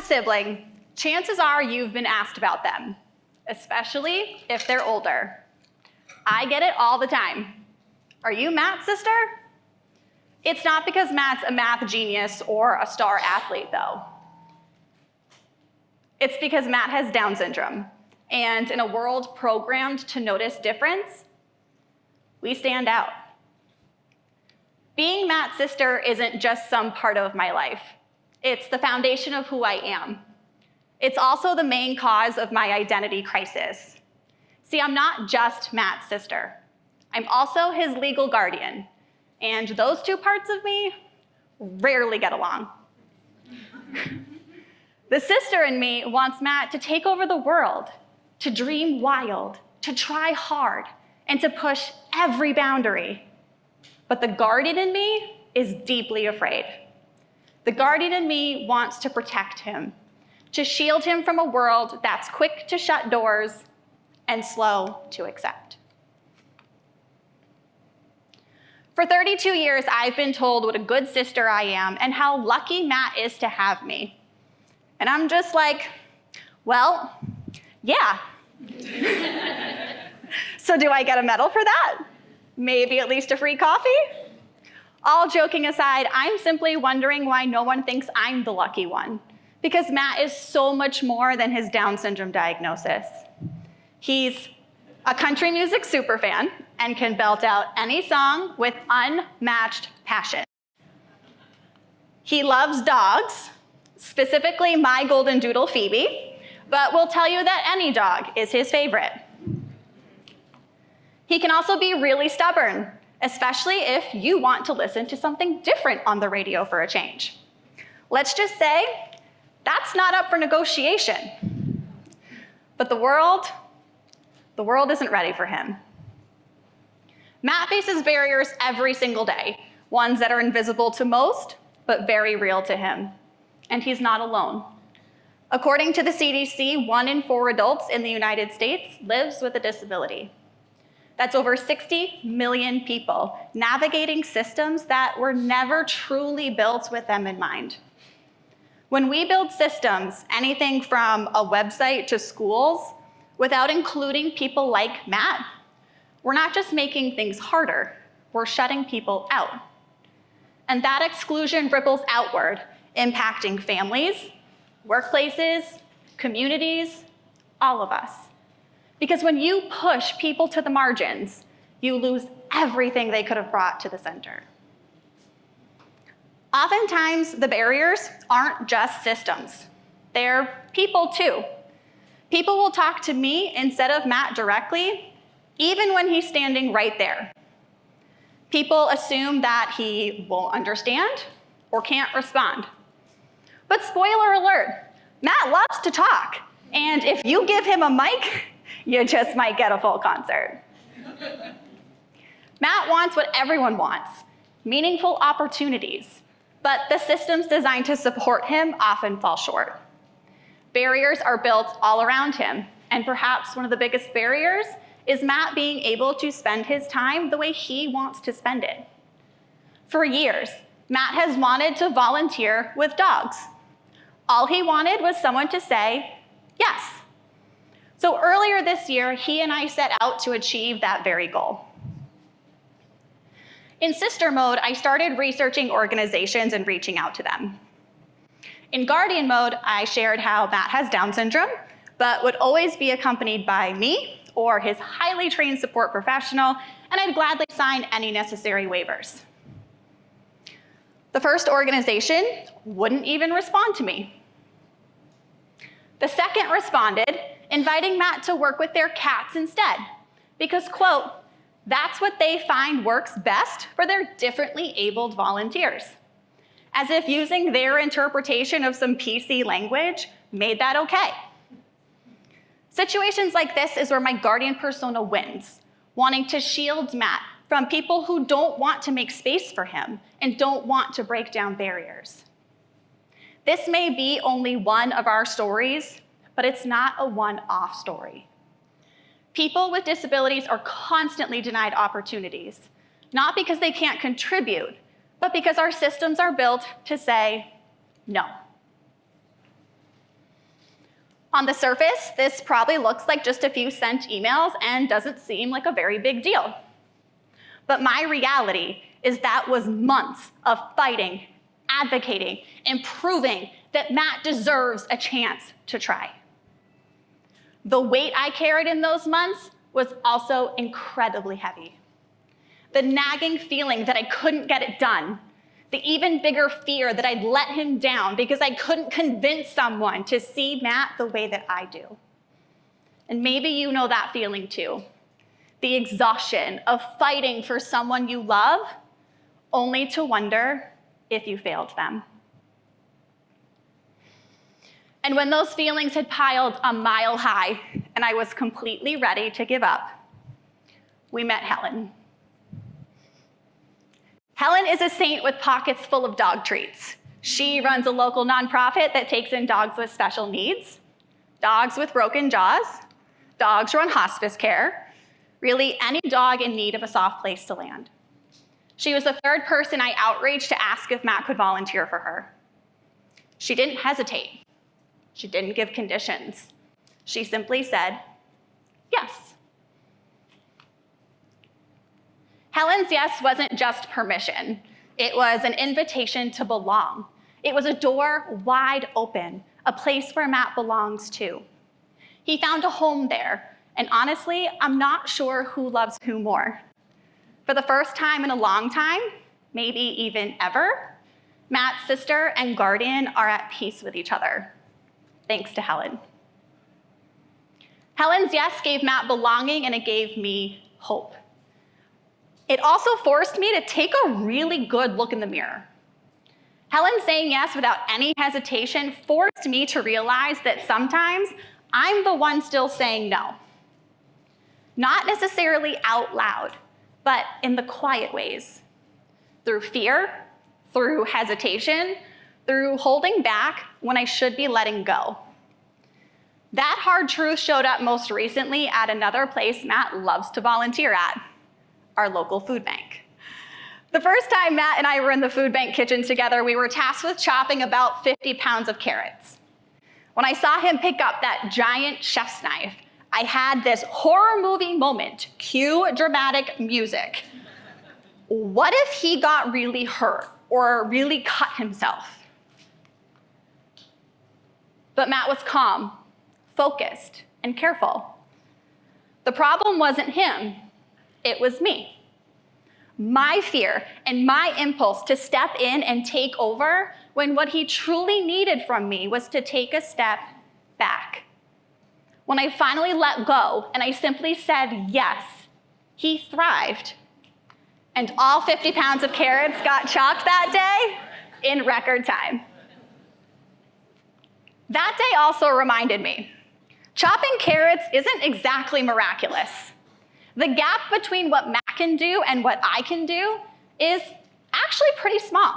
sibling, chances are you've been asked about them, especially if they're older. I get it all the time. Are you Matt's sister? It's not because Matt's a math genius or a star athlete, though. It's because Matt has Down syndrome, and in a world programmed to notice difference, we stand out. Being Matt's sister isn't just some part of my life. It's the foundation of who I am. It's also the main cause of my identity crisis. See, I'm not just Matt's sister. I'm also his legal guardian, and those two parts of me rarely get along. The sister in me wants Matt to take over the world, to dream wild, to try hard, and to push every boundary. But the guardian in me is deeply afraid. The guardian in me wants to protect him, to shield him from a world that's quick to shut doors and slow to accept. For 32 years, I've been told what a good sister I am and how lucky Matt is to have me. And I'm just like, well, yeah. So do I get a medal for that? Maybe at least a free coffee? All joking aside, I'm simply wondering why no one thinks I'm the lucky one, because Matt is so much more than his Down syndrome diagnosis. He's a country music superfan and can belt out any song with unmatched passion. He loves dogs, specifically my golden doodle Phoebe, but will tell you that any dog is his favorite. He can also be really stubborn, especially if you want to listen to something different on the radio for a change. Let's just say that's not up for negotiation. But the world isn't ready for him. Matt faces barriers every single day, ones that are invisible to most, but very real to him. And he's not alone. According to the CDC, 1 in 4 adults in the United States lives with a disability. That's over 60 million people navigating systems that were never truly built with them in mind. When we build systems, anything from a website to schools, without including people like Matt, we're not just making things harder, we're shutting people out. And that exclusion ripples outward, impacting families, workplaces, communities, all of us. Because when you push people to the margins, you lose everything they could have brought to the center. Oftentimes, the barriers aren't just systems. They're people too. People will talk to me instead of Matt directly, even when he's standing right there. People assume that he won't understand or can't respond. But spoiler alert, Matt loves to talk. And if you give him a mic, you just might get a full concert. Matt wants what everyone wants, meaningful opportunities. But the systems designed to support him often fall short. Barriers are built all around him, and perhaps one of the biggest barriers is Matt being able to spend his time the way he wants to spend it. For years, Matt has wanted to volunteer with dogs. All he wanted was someone to say yes. So earlier this year, he and I set out to achieve that very goal. In sister mode, I started researching organizations and reaching out to them. In guardian mode, I shared how Matt has Down syndrome, but would always be accompanied by me or his highly trained support professional, and I'd gladly sign any necessary waivers. The first organization wouldn't even respond to me. The second responded, inviting Matt to work with their cats instead, because, quote, that's what they find works best for their differently abled volunteers. As if using their interpretation of some PC language made that okay. Situations like this is where my guardian persona wins, wanting to shield Matt from people who don't want to make space for him and don't want to break down barriers. This may be only one of our stories, but it's not a one-off story. People with disabilities are constantly denied opportunities, not because they can't contribute, but because our systems are built to say no. On the surface, this probably looks like just a few sent emails and doesn't seem like a very big deal. But my reality is that was months of fighting, advocating, and proving that Matt deserves a chance to try. The weight I carried in those months was also incredibly heavy. The nagging feeling that I couldn't get it done, the even bigger fear that I'd let him down because I couldn't convince someone to see Matt the way that I do. And maybe you know that feeling too. The exhaustion of fighting for someone you love, only to wonder if you failed them. And when those feelings had piled a mile high and I was completely ready to give up, we met Helen. Helen is a saint with pockets full of dog treats. She runs a local nonprofit that takes in dogs with special needs, dogs with broken jaws, dogs who are on hospice care, really any dog in need of a soft place to land. She was the third person I outreached to ask if Matt could volunteer for her. She didn't hesitate. She didn't give conditions. She simply said, yes. Helen's yes wasn't just permission. It was an invitation to belong. It was a door wide open, a place where Matt belongs too. He found a home there, and honestly, I'm not sure who loves who more. For the first time in a long time, maybe even ever, Matt's sister and guardian are at peace with each other, thanks to Helen. Helen's yes gave Matt belonging, and it gave me hope. It also forced me to take a really good look in the mirror. Helen saying yes without any hesitation forced me to realize that sometimes I'm the one still saying no. Not necessarily out loud, but in the quiet ways. Through fear, through hesitation, through holding back when I should be letting go. That hard truth showed up most recently at another place Matt loves to volunteer at, our local food bank. The first time Matt and I were in the food bank kitchen together, we were tasked with chopping about 50 pounds of carrots. When I saw him pick up that giant chef's knife, I had this horror movie moment, cue dramatic music. What if he got really hurt or really cut himself? But Matt was calm, focused, and careful. The problem wasn't him, it was me. My fear and my impulse to step in and take over when what he truly needed from me was to take a step back. When I finally let go and I simply said yes, he thrived. And all 50 pounds of carrots got chopped that day in record time. That day also reminded me, chopping carrots isn't exactly miraculous. The gap between what Matt can do and what I can do is actually pretty small.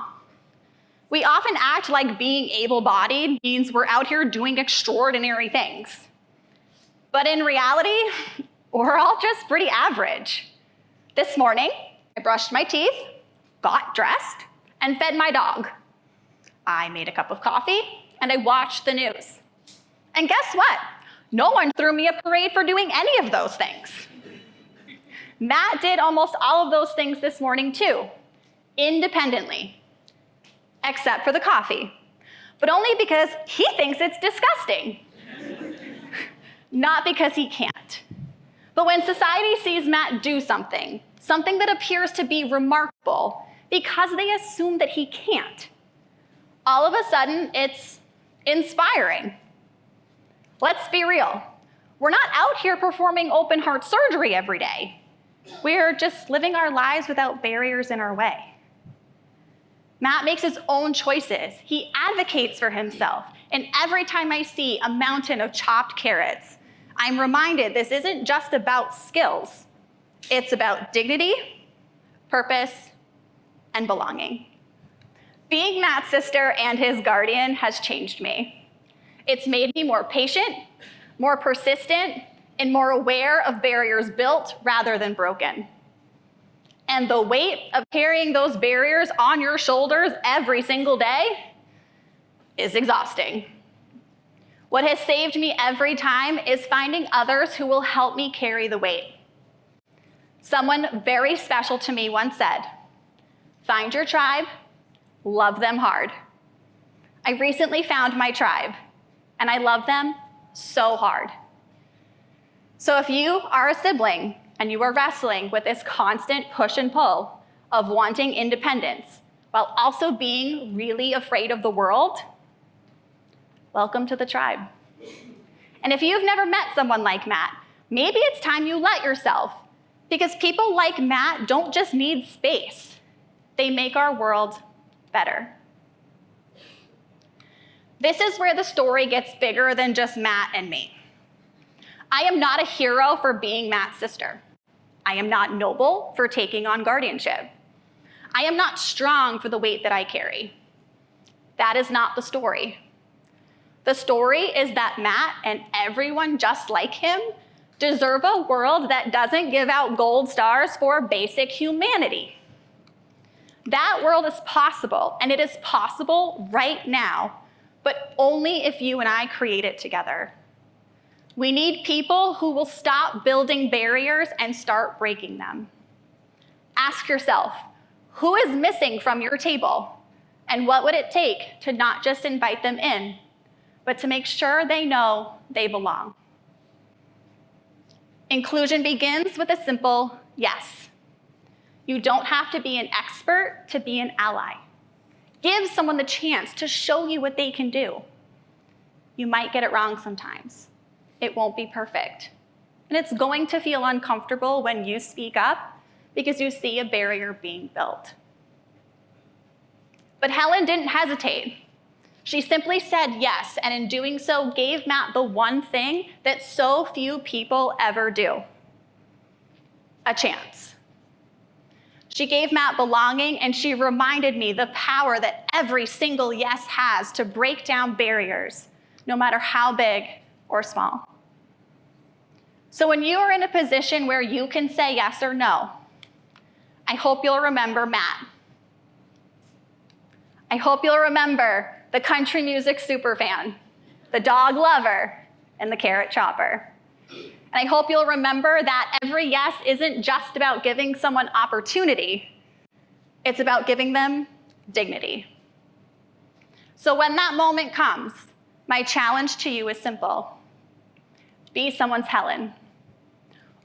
We often act like being able-bodied means we're out here doing extraordinary things. But in reality, we're all just pretty average. This morning, I brushed my teeth, got dressed, and fed my dog. I made a cup of coffee, and I watched the news. And guess what? No one threw me a parade for doing any of those things. Matt did almost all of those things this morning too, independently, except for the coffee, but only because he thinks it's disgusting, not because he can't. But when society sees Matt do something that appears to be remarkable because they assume that he can't, all of a sudden it's inspiring. Let's be real. We're not out here performing open heart surgery every day. We're just living our lives without barriers in our way. Matt makes his own choices. He advocates for himself. And every time I see a mountain of chopped carrots, I'm reminded this isn't just about skills. It's about dignity, purpose, and belonging. Being Matt's sister and his guardian has changed me. It's made me more patient, more persistent, and more aware of barriers built rather than broken. And the weight of carrying those barriers on your shoulders every single day is exhausting. What has saved me every time is finding others who will help me carry the weight. Someone very special to me once said, "Find your tribe, love them hard." I recently found my tribe, and I love them so hard. So if you are a sibling and you are wrestling with this constant push and pull of wanting independence while also being really afraid of the world, welcome to the tribe. And if you've never met someone like Matt, maybe it's time you let yourself, because people like Matt don't just need space. They make our world better. This is where the story gets bigger than just Matt and me. I am not a hero for being Matt's sister. I am not noble for taking on guardianship. I am not strong for the weight that I carry. That is not the story. The story is that Matt and everyone just like him deserve a world that doesn't give out gold stars for basic humanity. That world is possible, and it is possible right now, but only if you and I create it together. We need people who will stop building barriers and start breaking them. Ask yourself, who is missing from your table? And what would it take to not just invite them in, but to make sure they know they belong? Inclusion begins with a simple yes. You don't have to be an expert to be an ally. Give someone the chance to show you what they can do. You might get it wrong sometimes. It won't be perfect. And it's going to feel uncomfortable when you speak up because you see a barrier being built. But Helen didn't hesitate. She simply said yes, and in doing so, gave Matt the one thing that so few people ever do: a chance. She gave Matt belonging, and she reminded me the power that every single yes has to break down barriers, no matter how big or small. So when you are in a position where you can say yes or no, I hope you'll remember Matt. I hope you'll remember the country music superfan, the dog lover, and the carrot chopper. And I hope you'll remember that every yes isn't just about giving someone opportunity, it's about giving them dignity. So when that moment comes, my challenge to you is simple. Be someone's Helen.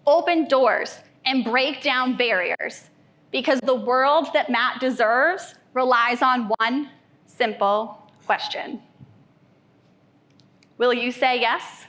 Open doors and break down barriers, because the world that Matt deserves relies on one simple question. Will you say yes?